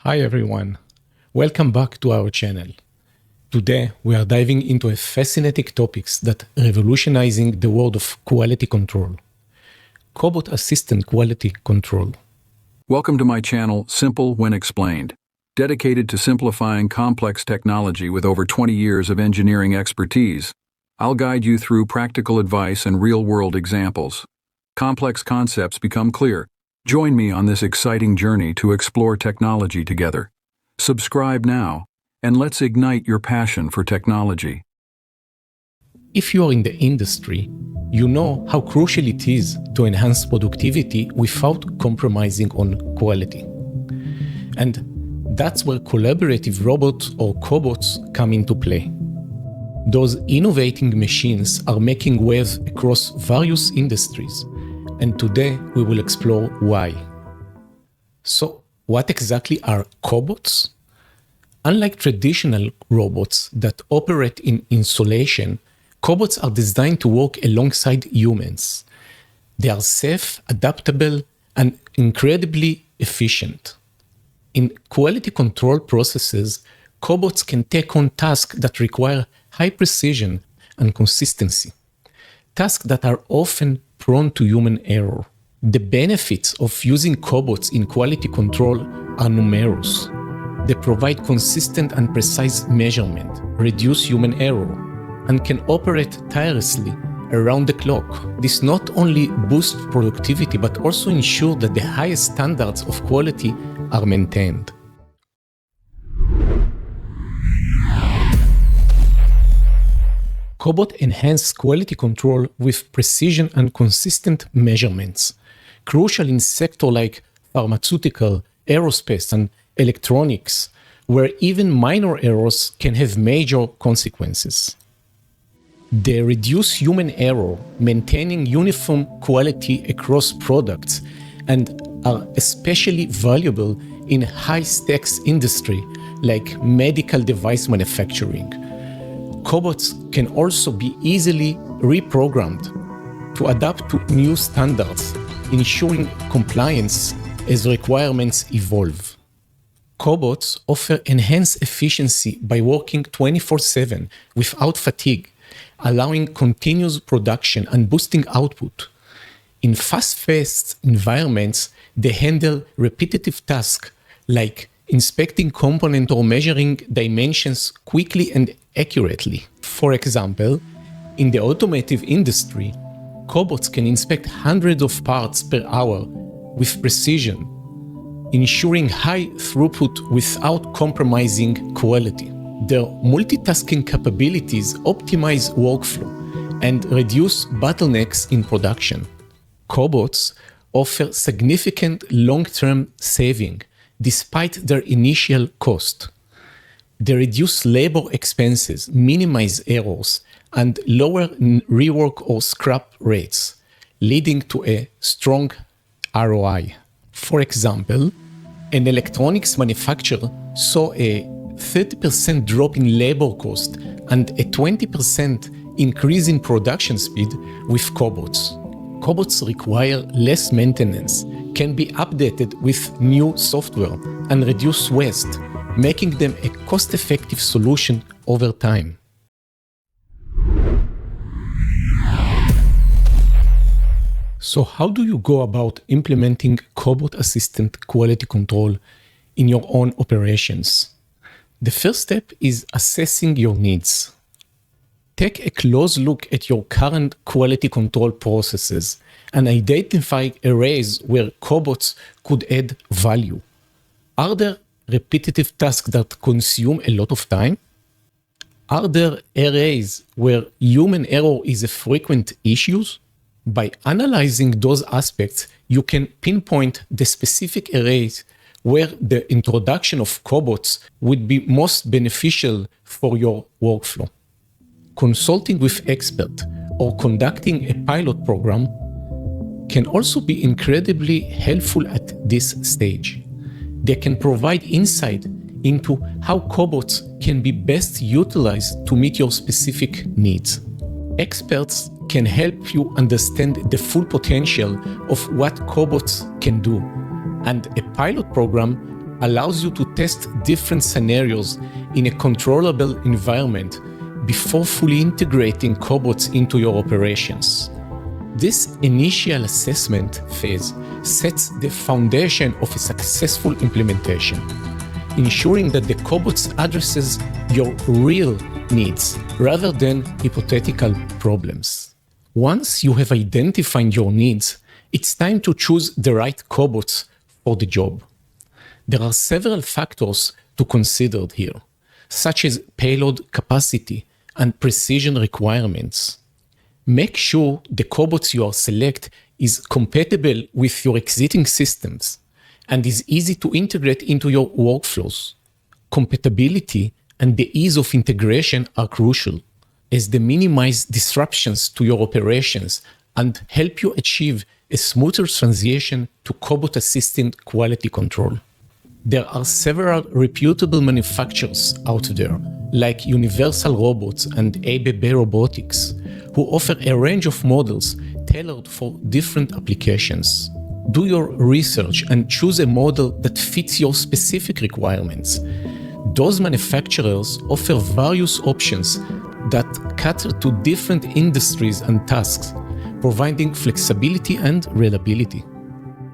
Hi everyone, welcome back to our channel. Today we are diving into a fascinating topics that revolutionizing the world of quality control. Cobot-Assisted Quality Control. Welcome to my channel, Simple-WhenExplained, dedicated to simplifying complex technology with over 20 years of engineering expertise. I'll guide you through practical advice and real-world examples. Complex concepts become clear. Join me on this exciting journey to explore technology together. Subscribe now, and let's ignite your passion for technology. If you are in the industry, you know how crucial it is to enhance productivity without compromising on quality. And that's where collaborative robots or cobots come into play. Those innovating machines are making waves across various industries, and today we will explore why. So, what exactly are cobots? Unlike traditional robots that operate in isolation, cobots are designed to work alongside humans. They are safe, adaptable, and incredibly efficient. In quality control processes, cobots can take on tasks that require high precision and consistency, tasks that are often prone to human error. The benefits of using cobots in quality control are numerous. They provide consistent and precise measurement, reduce human error, and can operate tirelessly around the clock. This not only boosts productivity but also ensures that the highest standards of quality are maintained. Cobot enhances quality control with precision and consistent measurements, crucial in sectors like pharmaceutical, aerospace, and electronics, where even minor errors can have major consequences. They reduce human error, maintaining uniform quality across products, and are especially valuable in high-stakes industry like medical device manufacturing. Cobots can also be easily reprogrammed to adapt to new standards, ensuring compliance as requirements evolve. Cobots offer enhanced efficiency by working 24/7 without fatigue, allowing continuous production and boosting output. In fast-paced environments, they handle repetitive tasks like inspecting components or measuring dimensions quickly and accurately. For example, in the automotive industry, cobots can inspect hundreds of parts per hour with precision, ensuring high throughput without compromising quality. Their multitasking capabilities optimize workflow and reduce bottlenecks in production. Cobots offer significant long-term saving despite their initial cost. They reduce labor expenses, minimize errors, and lower rework or scrap rates, leading to a strong ROI. For example, an electronics manufacturer saw a 30% drop in labor cost and a 20% increase in production speed with cobots. Cobots require less maintenance, can be updated with new software, and reduce waste, making them a cost-effective solution over time. So how do you go about implementing Cobot-Assisted Quality Control in your own operations? The first step is assessing your needs. Take a close look at your current quality control processes and identify areas where cobots could add value. Are there repetitive tasks that consume a lot of time? Are there areas where human error is a frequent issue? By analyzing those aspects, you can pinpoint the specific areas where the introduction of cobots would be most beneficial for your workflow. Consulting with experts or conducting a pilot program can also be incredibly helpful at this stage. They can provide insight into how cobots can be best utilized to meet your specific needs. Experts can help you understand the full potential of what cobots can do, and a pilot program allows you to test different scenarios in a controllable environment before fully integrating cobots into your operations. This initial assessment phase sets the foundation of a successful implementation, ensuring that the cobots addresses your real needs rather than hypothetical problems. Once you have identified your needs, it's time to choose the right cobots for the job. There are several factors to consider here, such as payload capacity and precision requirements. Make sure the cobots you select is compatible with your existing systems and is easy to integrate into your workflows. Compatibility and the ease of integration are crucial, as they minimize disruptions to your operations and help you achieve a smoother transition to Cobot-Assisted Quality Control. There are several reputable manufacturers out there, like Universal Robots and ABB Robotics, who offer a range of models tailored for different applications. Do your research and choose a model that fits your specific requirements. Those manufacturers offer various options that cater to different industries and tasks, providing flexibility and reliability.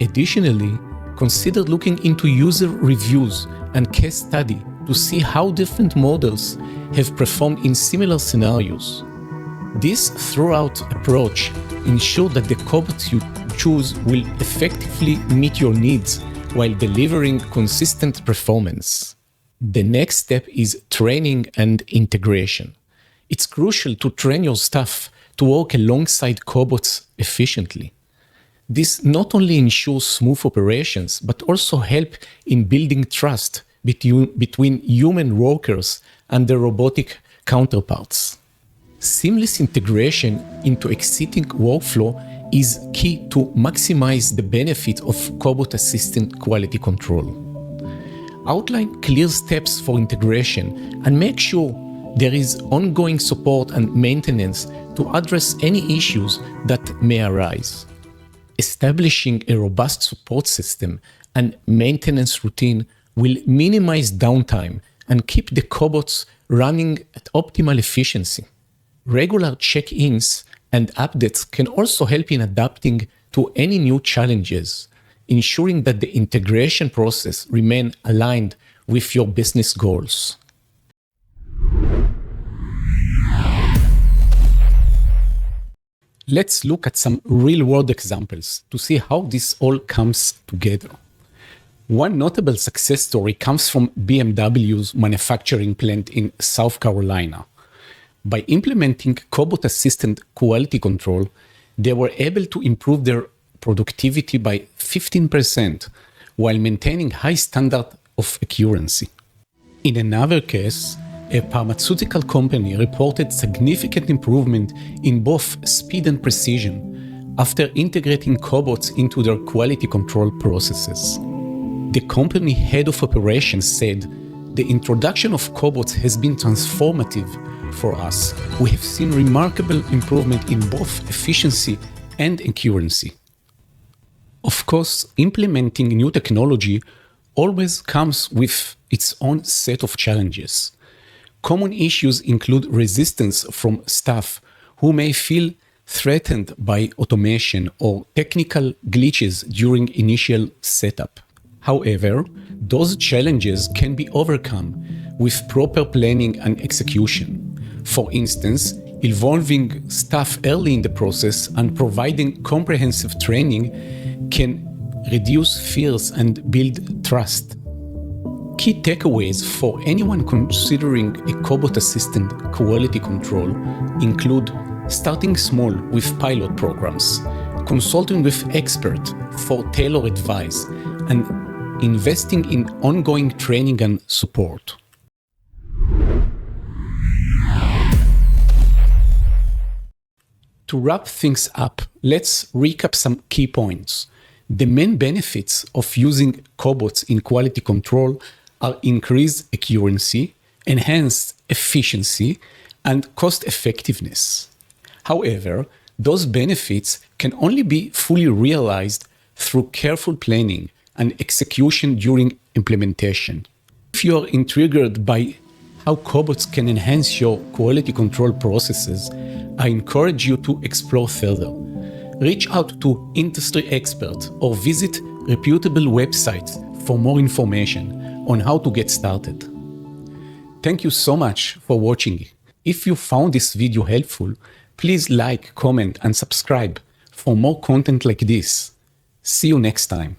Additionally, consider looking into user reviews and case study to see how different models have performed in similar scenarios. This thorough approach ensures that the cobots you choose will effectively meet your needs while delivering consistent performance. The next step is training and integration. It's crucial to train your staff to work alongside cobots efficiently. This not only ensures smooth operations, but also help in building trust between human workers and their robotic counterparts. Seamless integration into existing workflow is key to maximize the benefit of Cobot-Assisted Quality Control. Outline clear steps for integration and make sure there is ongoing support and maintenance to address any issues that may arise. Establishing a robust support system and maintenance routine will minimize downtime and keep the cobots running at optimal efficiency. Regular check-ins and updates can also help in adapting to any new challenges, ensuring that the integration process remains aligned with your business goals. Let's look at some real-world examples to see how this all comes together. One notable success story comes from BMW's manufacturing plant in South Carolina. By implementing Cobot-Assisted Quality Control, they were able to improve their productivity by 15% while maintaining high standard of accuracy. In another case, a pharmaceutical company reported significant improvement in both speed and precision after integrating cobots into their quality control processes. The company head of operations said, "The introduction of cobots has been transformative for us. We have seen remarkable improvement in both efficiency and accuracy." Of course, implementing new technology always comes with its own set of challenges. Common issues include resistance from staff who may feel threatened by automation or technical glitches during initial setup. However, those challenges can be overcome with proper planning and execution. For instance, involving staff early in the process and providing comprehensive training can reduce fears and build trust. Key takeaways for anyone considering a Cobot-Assisted Quality Control include starting small with pilot programs, consulting with experts for tailored advice, and investing in ongoing training and support. To wrap things up, let's recap some key points. The main benefits of using cobots in quality control are increased accuracy, enhanced efficiency, and cost effectiveness. However, those benefits can only be fully realized through careful planning and execution during implementation. If you are intrigued by how cobots can enhance your quality control processes, I encourage you to explore further. Reach out to industry experts or visit reputable websites for more information on how to get started. Thank you so much for watching. If you found this video helpful, please like, comment, and subscribe for more content like this. See you next time.